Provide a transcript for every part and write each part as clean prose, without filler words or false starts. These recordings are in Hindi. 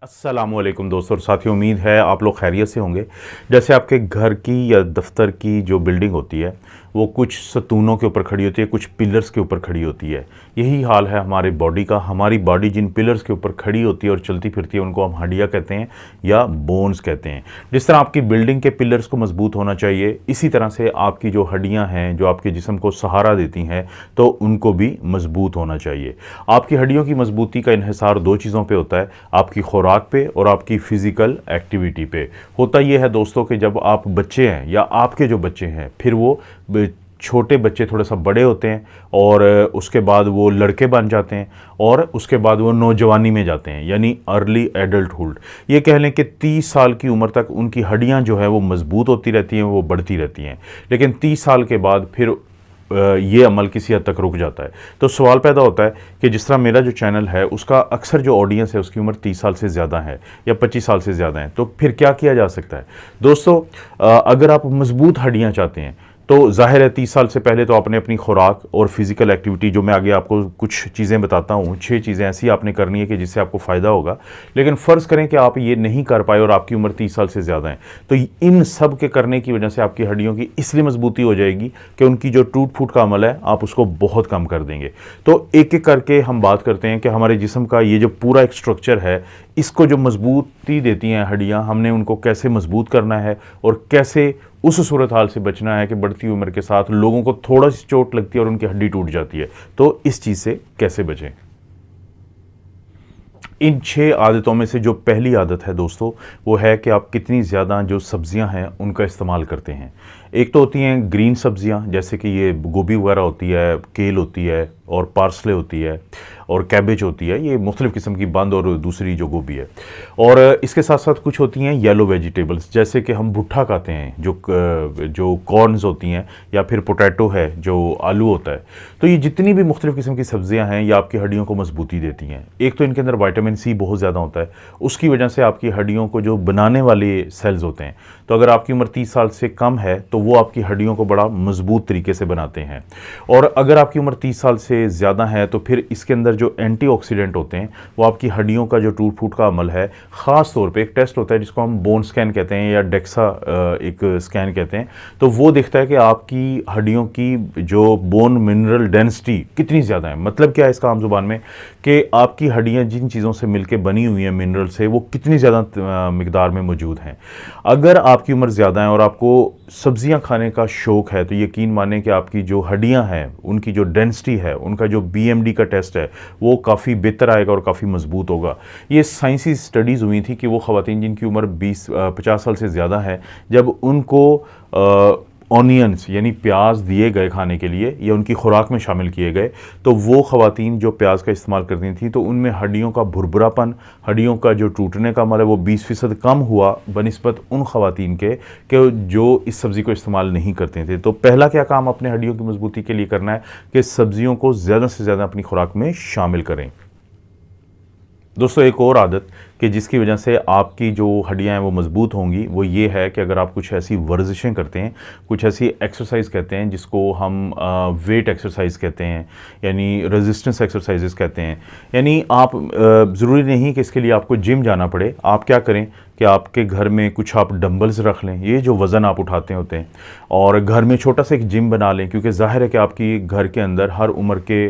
अस्सलामुअलैकुम दोस्तों और साथियों, उम्मीद है आप लोग खैरियत से होंगे। जैसे आपके घर की या दफ्तर की जो बिल्डिंग होती है वो कुछ सतूनों के ऊपर खड़ी होती है, कुछ पिलर्स के ऊपर खड़ी होती है। यही हाल है हमारे बॉडी का। हमारी बॉडी जिन पिलर्स के ऊपर खड़ी होती है और चलती फिरती है उनको हम हड्डियाँ कहते हैं या बोन्स कहते हैं। जिस तरह आपकी बिल्डिंग के पिलर्स को मजबूत होना चाहिए, इसी तरह से आपकी जो हड्डियाँ हैं जो आपके जिस्म को सहारा देती हैं तो उनको भी मजबूत होना चाहिए। आपकी हड्डियों की मजबूती का इन्हिसार दो चीज़ों पर होता है, आपकी खुराक पे और आपकी फ़िज़िकल एक्टिविटी पे। होता ये है दोस्तों कि जब आप बच्चे हैं या आपके जो बच्चे हैं, फिर वो छोटे बच्चे थोड़ा सा बड़े होते हैं और उसके बाद वो लड़के बन जाते हैं और उसके बाद वो नौजवानी में जाते हैं, यानी अर्ली एडल्टहुड। ये कह लें कि 30 साल की उम्र तक उनकी हड्डियां जो है वो मजबूत होती रहती हैं, वो बढ़ती रहती हैं। लेकिन 30 साल के बाद फिर ये अमल किसी हद तक रुक जाता है। तो सवाल पैदा होता है कि जिस तरह मेरा जो चैनल है उसका अक्सर जो ऑडियंस है उसकी उम्र 30 साल से ज़्यादा है या 25 साल से ज़्यादा है, तो फिर क्या किया जा सकता है दोस्तों? अगर आप मजबूत हड्डियां चाहते हैं तो जाहिर है 30 साल से पहले तो आपने अपनी खुराक और फिज़िकल एक्टिविटी, जो मैं आगे आपको कुछ चीज़ें बताता हूँ, 6 चीज़ें ऐसी आपने करनी है कि जिससे आपको फ़ायदा होगा। लेकिन फ़र्ज़ करें कि आप ये नहीं कर पाए और आपकी उम्र 30 साल से ज़्यादा है, तो इन सब के करने की वजह से आपकी हड्डियों की इसलिए मजबूती हो जाएगी कि उनकी जो टूट फूट का अमल है आप उसको बहुत कम कर देंगे। तो एक एक करके हम बात करते हैं कि हमारे जिस्म का ये जो पूरा एक स्ट्रक्चर है, इसको जो मजबूती देती हैं हड्डियाँ, हमने उनको कैसे मजबूत करना है और कैसे उस सूरत हाल से बचना है कि बढ़ती उम्र के साथ लोगों को थोड़ा सी चोट लगती है और उनकी हड्डी टूट जाती है। तो इस चीज़ से कैसे बचें? इन 6 आदतों में से जो पहली आदत है दोस्तों, वो है कि आप कितनी ज़्यादा जो सब्जियां हैं उनका इस्तेमाल करते हैं। एक तो होती हैं ग्रीन सब्जियां, जैसे कि ये गोभी वगैरह होती है, केल होती है और पार्सले होती है और कैबेज होती है, ये मुख्तलिफ़ किस्म की बंद और दूसरी जो गोभी है। और इसके साथ साथ कुछ होती हैं येलो वेजिटेबल्स, जैसे कि हम भुट्टा खाते हैं, जो कॉर्नस होती हैं, या फिर पोटैटो है जो आलू होता है। तो ये जितनी भी मुख्तलिफ़ किस्म की सब्जियां हैं ये आपकी हड्डियों को मजबूती देती हैं। एक तो इनके अंदर विटामिन सी बहुत ज़्यादा होता है, उसकी वजह से आपकी हड्डियों को जो बनाने वाले सेल्स होते हैं, तो अगर आपकी उम्र 30 साल से कम है तो वो आपकी हड्डियों को बड़ा मजबूत तरीके से बनाते हैं। और अगर आपकी उम्र 30 साल से ज़्यादा है तो फिर इसके अंदर जो एंटीऑक्सीडेंट होते हैं वो आपकी हड्डियों का जो टूट फूट का अमल है, ख़ास तौर पे एक टेस्ट होता है जिसको हम बोन स्कैन कहते हैं या डेक्सा एक स्कैन कहते हैं, तो वो देखता है कि आपकी हड्डियों की जो बोन मिनरल डेंसिटी कितनी ज़्यादा है। मतलब क्या है इसका आम जुबान में, कि आपकी हड्डियाँ जिन चीज़ों से मिलकर बनी हुई हैं मिनरल से, वो कितनी ज़्यादा मिकदार में मौजूद हैं। अगर आपकी उम्र ज़्यादा है और आपको सब्जियां खाने का शौक़ है तो यकीन मानें कि आपकी जो हड्डियां हैं उनकी जो डेंसिटी है, उनका जो बीएमडी का टेस्ट है वो काफ़ी बेहतर आएगा और काफ़ी मजबूत होगा। ये साइंसी स्टडीज़ हुई थी कि वो ख़वातीन जिनकी उम्र 50 साल से ज़्यादा है, जब उनको ऑनियंस यानी प्याज दिए गए खाने के लिए या उनकी खुराक में शामिल किए गए, तो वो ख़वातीन जो प्याज का इस्तेमाल करती थी तो उनमें हड्डियों का भुरभुरापन, हड्डियों का जो टूटने का अमल है वो 20% कम हुआ बनिस्बत उन ख़वातीन के जो इस सब्ज़ी को इस्तेमाल नहीं करते थे। तो पहला क्या काम अपने हड्डियों की मजबूती के लिए करना है कि सब्ज़ियों को ज़्यादा से ज़्यादा अपनी खुराक में शामिल करें। दोस्तों एक और आदत कि जिसकी वजह से आपकी जो हड्डियां हैं वो मजबूत होंगी, वो ये है कि अगर आप कुछ ऐसी वर्जिशें करते हैं, कुछ ऐसी एक्सरसाइज कहते हैं जिसको हम वेट एक्सरसाइज कहते हैं, यानी रेजिस्टेंस एक्सरसाइजेस कहते हैं। यानी आप ज़रूरी नहीं कि इसके लिए आपको जिम जाना पड़े। आप क्या करें कि आपके घर में कुछ आप डंबल्स रख लें, ये जो वज़न आप उठाते होते हैं, और घर में छोटा सा एक जिम बना लें, क्योंकि ज़ाहिर है कि आपकी घर के अंदर हर उम्र के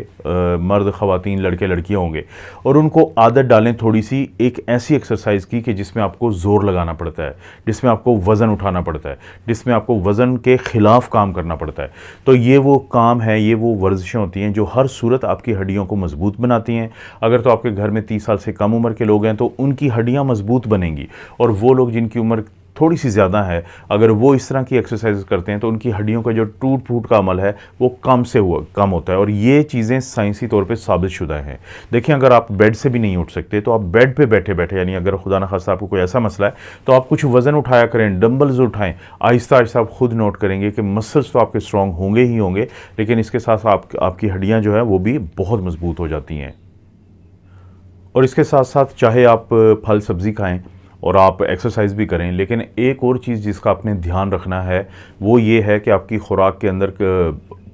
मर्द ख़वातीन लड़के लड़कियाँ होंगे, और उनको आदत डालें थोड़ी सी एक ऐसी एक्सरसाइज की कि जिसमें आपको ज़ोर लगाना पड़ता है, जिसमें आपको वज़न उठाना पड़ता है, जिसमें आपको वज़न के ख़िलाफ़ काम करना पड़ता है। तो ये वो काम है, ये वो वर्जिशें होती हैं जो हर सूरत आपकी हड्डियों को मजबूत बनाती हैं। अगर तो आपके घर में 30 साल से कम उम्र के लोग हैं तो उनकी हड्डियाँ मजबूत बनेंगी, और वो लोग जिनकी उम्र थोड़ी सी ज़्यादा है, अगर वो इस तरह की एक्सरसाइज करते हैं तो उनकी हड्डियों का जो टूट फूट का अमल है वो कम होता है। और ये चीज़ें साइंसी तौर पे साबित शुदा हैं। देखिए, अगर आप बेड से भी नहीं उठ सकते तो आप बेड पे बैठे बैठे, यानी अगर खुदा न खास्ता आपको कोई ऐसा मसला है, तो आप कुछ वज़न उठाया करें, डंबल्स उठाएं। आहिस्ता आहिस्ता आप खुद नोट करेंगे कि मसल्स तो आपके स्ट्रॉन्ग होंगे ही होंगे, लेकिन इसके साथ आपकी हड्डियाँ जो है वो भी बहुत मजबूत हो जाती हैं। और इसके साथ साथ चाहे आप फल सब्ज़ी खाएँ और आप एक्सरसाइज भी करें, लेकिन एक और चीज़ जिसका आपने ध्यान रखना है वो ये है कि आपकी खुराक के अंदर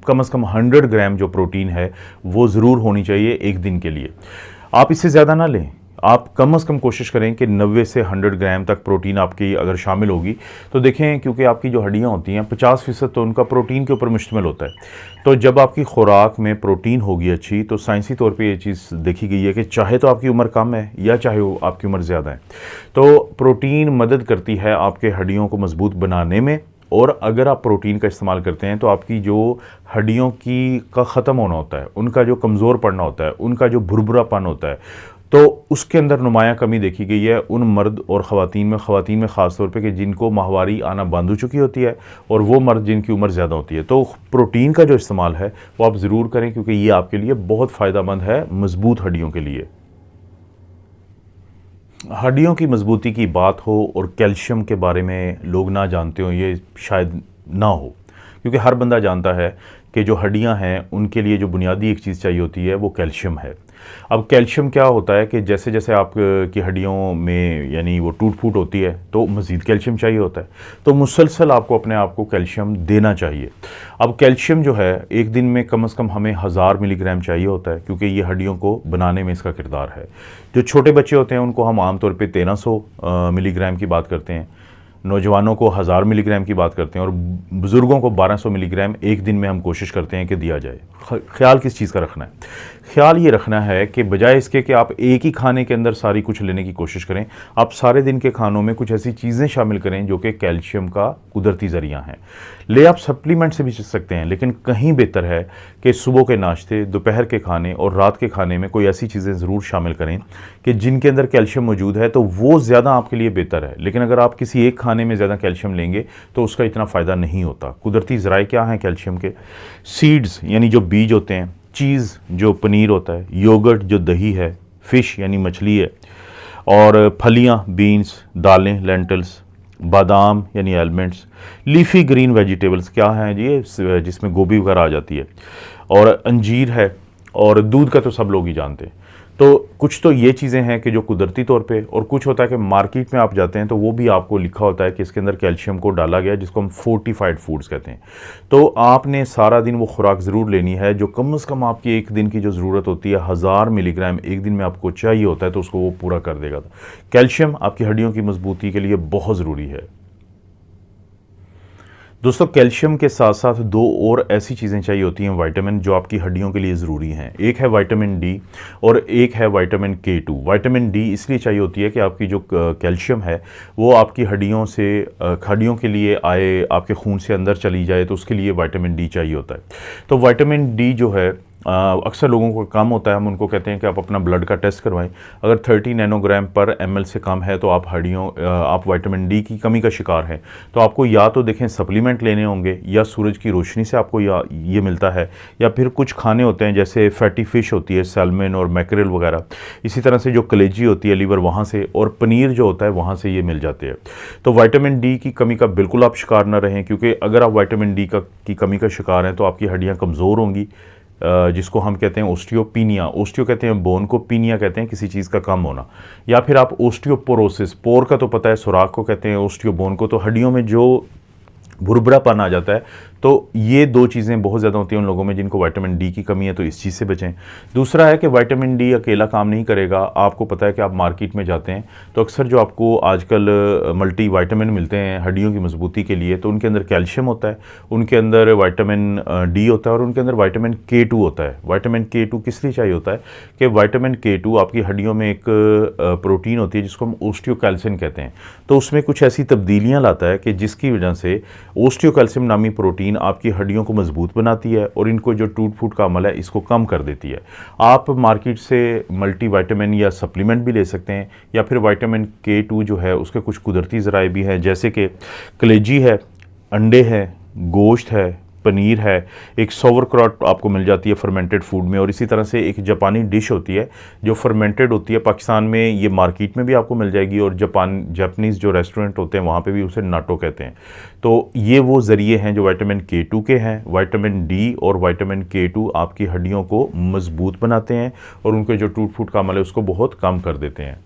कम से कम 100 ग्राम जो प्रोटीन है वो ज़रूर होनी चाहिए एक दिन के लिए। आप इससे ज़्यादा ना लें। आप कम से कम कोशिश करें कि 90 से 100 ग्राम तक प्रोटीन आपकी अगर शामिल होगी तो देखें, क्योंकि आपकी जो हड्डियाँ होती हैं 50% तो उनका प्रोटीन के ऊपर मुश्तमिल होता है। तो जब आपकी खुराक में प्रोटीन होगी अच्छी, तो साइंसी तौर पे ये चीज़ देखी गई है कि चाहे तो आपकी उम्र कम है या चाहे वो आपकी उम्र ज़्यादा है, तो प्रोटीन मदद करती है आपके हड्डियों को मजबूत बनाने में। और अगर आप प्रोटीन का इस्तेमाल करते हैं तो आपकी जो हड्डियों की का ख़त्म होना होता है, उनका जो कमज़ोर पड़ना होता है, उनका जो भुरभुरापन होता है, तो उसके अंदर नुमायाँ कमी देखी गई है उन मर्द और ख़वातीन में ख़ास तौर पे कि जिनको माहवारी आना बंद हो चुकी होती है और वो मर्द जिनकी उम्र ज़्यादा होती है। तो प्रोटीन का जो इस्तेमाल है वो आप ज़रूर करें, क्योंकि ये आपके लिए बहुत फ़ायदेमंद है मज़बूत हड्डियों के लिए। हड्डियों की मजबूती की बात हो और कैल्शियम के बारे में लोग ना जानते हो, ये शायद ना हो, क्योंकि हर बंदा जानता है कि जो हड्डियां हैं उनके लिए जो बुनियादी एक चीज़ चाहिए होती है वो कैल्शियम है। अब कैल्शियम क्या होता है कि जैसे जैसे आप की हड्डियों में यानी वो टूट फूट होती है तो मज़ीद कैल्शियम चाहिए होता है, तो मुसलसल आपको अपने आप को कैल्शियम देना चाहिए। अब कैल्शियम जो है एक दिन में कम से कम हमें 1000 मिलीग्राम चाहिए होता है, क्योंकि ये हड्डियों को बनाने में इसका किरदार है। जो छोटे बच्चे होते हैं उनको हम आमतौर पर 1300 मिलीग्राम की बात करते हैं, नौजवानों को 1000 मिलीग्राम की बात करते हैं और बुज़ुर्गों को 1200 मिलीग्राम एक दिन में हम कोशिश करते हैं कि दिया जाए। ख्याल किस चीज़ का रखना है? ख्याल ये रखना है कि बजाय इसके कि आप एक ही खाने के अंदर सारी कुछ लेने की कोशिश करें, आप सारे दिन के खानों में कुछ ऐसी चीज़ें शामिल करें जो कि कैल्शियम का कुदरती ज़रिया हैं। ले आप सप्लीमेंट से भी चल सकते हैं, लेकिन कहीं बेहतर है कि सुबह के नाश्ते, दोपहर के खाने और रात के खाने में कोई ऐसी चीज़ें ज़रूर शामिल करें कि जिनके अंदर कैल्शियम मौजूद है, तो वो ज़्यादा आपके लिए बेहतर है। लेकिन अगर आप किसी एक खाने में ज़्यादा कैल्शियम लेंगे तो उसका इतना फ़ायदा नहीं होता। कुदरती ज़राए क्या हैं कैल्शियम के? सीड्स यानी जो बीज होते हैं, चीज़ जो पनीर होता है, योगर्ट जो दही है, फ़िश यानी मछली है, और फलियाँ बीन्स, दालें लेंटल्स, बादाम यानी आलमंड्स, लीफी ग्रीन वेजिटेबल्स क्या हैं जी, जिसमें गोभी वगैरह आ जाती है, और अंजीर है, और दूध का तो सब लोग ही जानते हैं। तो कुछ तो ये चीज़ें हैं कि जो कुदरती तौर पे, और कुछ होता है कि मार्केट में आप जाते हैं तो वो भी आपको लिखा होता है कि इसके अंदर कैल्शियम को डाला गया है, जिसको हम फोर्टिफाइड फूड्स कहते हैं। तो आपने सारा दिन वो खुराक ज़रूर लेनी है जो कम से कम आपकी एक दिन की जो ज़रूरत होती है 1000 मिलीग्राम एक दिन में आपको चाहिए होता है, तो उसको वो पूरा कर देगा। कैल्शियम आपकी हड्डियों की मजबूती के लिए बहुत ज़रूरी है। दोस्तों, कैल्शियम के साथ साथ दो और ऐसी चीज़ें चाहिए होती हैं विटामिन जो आपकी हड्डियों के लिए ज़रूरी हैं। एक है विटामिन डी और एक है विटामिन K2। विटामिन डी इसलिए चाहिए होती है कि आपकी जो कैल्शियम है वो आपकी हड्डियों से हड्डियों के लिए आए, आपके खून से अंदर चली जाए, तो उसके लिए विटामिन डी चाहिए होता है। तो विटामिन डी जो है अक्सर लोगों को कम होता है, हम उनको कहते हैं कि आप अपना ब्लड का टेस्ट करवाएं। अगर 30 नैनोग्राम पर ml से कम है तो आप आप विटामिन डी की कमी का शिकार हैं। तो आपको या तो देखें सप्लीमेंट लेने होंगे, या सूरज की रोशनी से आपको ये मिलता है, या फिर कुछ खाने होते हैं जैसे फैटी फ़िश होती है, सैल्मन और मैकरेल वगैरह, इसी तरह से जो कलेजी होती है लीवर, वहाँ से, और पनीर जो होता है वहाँ से ये मिल जाते हैं। तो विटामिन डी की कमी का बिल्कुल आप शिकार ना रहें, क्योंकि अगर आप विटामिन डी की कमी का शिकार हैं तो आपकी हड्डियाँ कमज़ोर होंगी, जिसको हम कहते हैं ओस्टियोपीनिया। ओस्टियो कहते हैं बोन को, पीनिया कहते हैं किसी चीज़ का कम होना, या फिर आप ओस्टियोपोरोसिस, पोर का तो पता है, सुराख को कहते हैं, ओस्टियोबोन को, तो हड्डियों में जो भुरभुरापन आ जाता है। तो ये दो चीज़ें बहुत ज़्यादा होती हैं उन लोगों में जिनको विटामिन डी की कमी है, तो इस चीज़ से बचें। दूसरा है कि विटामिन डी अकेला काम नहीं करेगा। आपको पता है कि आप मार्केट में जाते हैं तो अक्सर जो आपको आजकल मल्टी विटामिन मिलते हैं हड्डियों की मजबूती के लिए, तो उनके अंदर कैल्शियम होता है, उनके अंदर विटामिन डी होता है, और उनके अंदर विटामिन K2 होता है। विटामिन K2 किस लिए चाहिए होता है कि विटामिन K2 आपकी हड्डियों में एक प्रोटीन होती है जिसको हम ओस्टियोकैल्सिन कहते हैं। तो उसमें कुछ ऐसी तब्दीलियाँ लाता है कि जिसकी वजह से ओस्टियोकैल्सियम नामी प्रोटीन आपकी हड्डियों को मजबूत बनाती है और इनको जो टूट फूट का अमल है इसको कम कर देती है। आप मार्केट से मल्टी विटामिन या सप्लीमेंट भी ले सकते हैं, या फिर विटामिन K2 जो है उसके कुछ कुदरती ज़राए भी हैं, जैसे कि कलेजी है, अंडे हैं, गोश्त है, पनीर है, एक सोवरक्रॉट आपको मिल जाती है फर्मेंटेड फूड में, और इसी तरह से एक जापानी डिश होती है जो फर्मेंटेड होती है, पाकिस्तान में ये मार्केट में भी आपको मिल जाएगी, और जापानीज़ जो रेस्टोरेंट होते हैं वहाँ पे भी उसे नाटो कहते हैं। तो ये वो ज़रिए हैं जो विटामिन K2 के हैं। विटामिन डी और विटामिन K2 आपकी हड्डियों को मजबूत बनाते हैं और उनके जो टूट फूट का अमल है उसको बहुत कम कर देते हैं।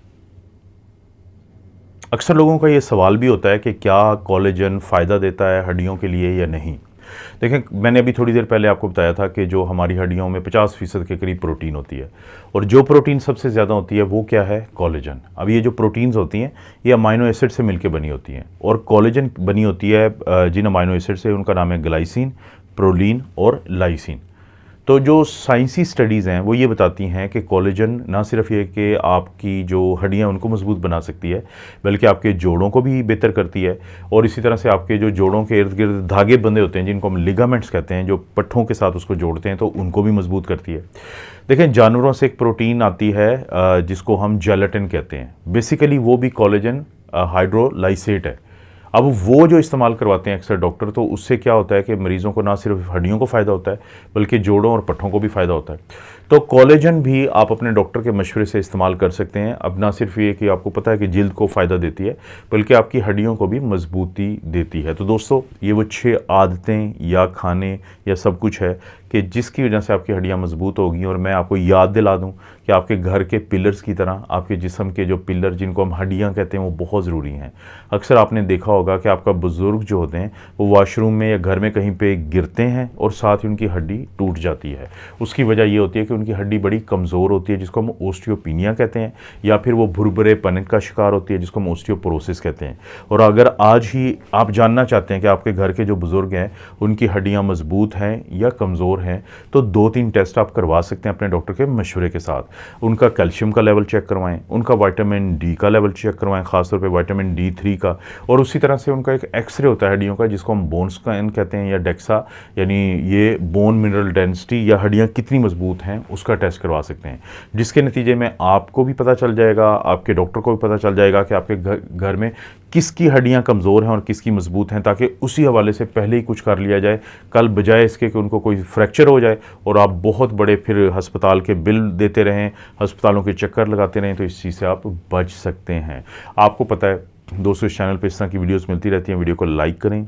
अक्सर लोगों का ये सवाल भी होता है कि क्या कोलेजन फ़ायदा देता है हड्डियों के लिए या नहीं। देखें, मैंने अभी थोड़ी देर पहले आपको बताया था कि जो हमारी हड्डियों में 50% के करीब प्रोटीन होती है, और जो प्रोटीन सबसे ज़्यादा होती है वो क्या है? कोलेजन। अब ये जो प्रोटीन्स होती हैं ये अमाइनो एसिड से मिलकर बनी होती हैं, और कोलेजन बनी होती है जिन अमाइनो एसिड से, उनका नाम है ग्लाइसिन, प्रोलीन और लाइसिन। तो जो साइंसी स्टडीज़ हैं वो ये बताती हैं कि कोलेजन ना सिर्फ ये कि आपकी जो हड्डियाँ उनको मजबूत बना सकती है, बल्कि आपके जोड़ों को भी बेहतर करती है, और इसी तरह से आपके जो जोड़ों के इर्द गिर्द धागे बंधे होते हैं जिनको हम लिगामेंट्स कहते हैं, जो पट्ठों के साथ उसको जोड़ते हैं, तो उनको भी मजबूत करती है। देखें, जानवरों से एक प्रोटीन आती है जिसको हम जेलेटिन कहते हैं, बेसिकली वो भी कोलेजन हाइड्रोलाइसेट है। अब वो जो इस्तेमाल करवाते हैं अक्सर डॉक्टर, तो उससे क्या होता है कि मरीज़ों को ना सिर्फ हड्डियों को फ़ायदा होता है बल्कि जोड़ों और पट्ठों को भी फ़ायदा होता है। तो कोलेजन भी आप अपने डॉक्टर के मशवरे से इस्तेमाल कर सकते हैं। अब ना सिर्फ ये कि आपको पता है कि जिल्द को फ़ायदा देती है, बल्कि आपकी हड्डियों को भी मजबूती देती है। तो दोस्तों, ये वो 6 आदतें या खाने या सब कुछ है कि जिसकी वजह से आपकी हड्डियाँ मजबूत होगी। और मैं आपको याद दिला दूं कि आपके घर के पिलर्स की तरह आपके जिस्म के जो पिलर, जिनको हम हड्डियाँ कहते हैं, वो बहुत ज़रूरी हैं। अक्सर आपने देखा होगा कि आपका बुज़ुर्ग जो होते हैं वो वॉशरूम में या घर में कहीं पे गिरते हैं और साथ ही उनकी हड्डी टूट जाती है। उसकी वजह ये होती है कि उनकी हड्डी बड़ी कमज़ोर होती है, जिसको हम ओस्टियोपिनिया कहते हैं, या फिर वो भुरभुरेपन का शिकार होती है, जिसको हम ओस्टियोपोरोसिस कहते हैं। और अगर आज ही आप जानना चाहते हैं कि आपके घर के जो बुज़ुर्ग हैं उनकी हड्डियाँ मजबूत हैं या कमज़ोर हैं, तो 2-3 टेस्ट आप करवा सकते हैं अपने डॉक्टर के मशवरे के साथ। उनका कैल्शियम का लेवल चेक करवाएं, उनका विटामिन डी का लेवल चेक करवाएं, ख़ासतौर पे विटामिन D3 का, और उसी तरह से उनका एक एक्सरे होता है हड्डियों का, जिसको हम बोन स्कैन कहते हैं, या डेक्सा, यानी ये बोन मिनरल डेंसिटी, या हड्डियाँ कितनी मजबूत हैं उसका टेस्ट करवा सकते हैं, जिसके नतीजे में आपको भी पता चल जाएगा, आपके डॉक्टर को भी पता चल जाएगा कि आपके घर में किसकी हड्डियाँ कमज़ोर हैं और किसकी मजबूत हैं, ताकि उसी हवाले से पहले ही कुछ कर लिया जाए, कल बजाय इसके कि उनको कोई फ्रैक्चर हो जाए और आप बहुत बड़े फिर अस्पताल के बिल देते रहें, अस्पतालों के चक्कर लगाते रहें। तो इस चीज़ से आप बच सकते हैं। आपको पता है दोस्तों, इस चैनल पे इस तरह की वीडियोस मिलती रहती हैं। वीडियो को लाइक करें,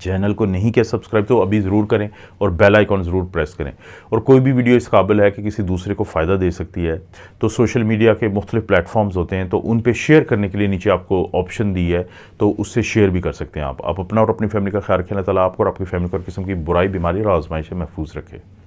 चैनल को नहीं किया सब्सक्राइब तो अभी ज़रूर करें, और बेल आइकॉन ज़रूर प्रेस करें। और कोई भी वीडियो इस काबिल है कि किसी दूसरे को फ़ायदा दे सकती है, तो सोशल मीडिया के मुख्तलिफ प्लेटफॉर्म्स होते हैं, तो उन पे शेयर करने के लिए नीचे आपको ऑप्शन दी है, तो उससे शेयर भी कर सकते हैं आप। अपना और अपनी फैमिली का ख्याल रखें। अल्लाह ताला आपको और आपकी फैमिली को हर किस्म की बुराई, बीमारी और आजमाइश से महफूज रखे।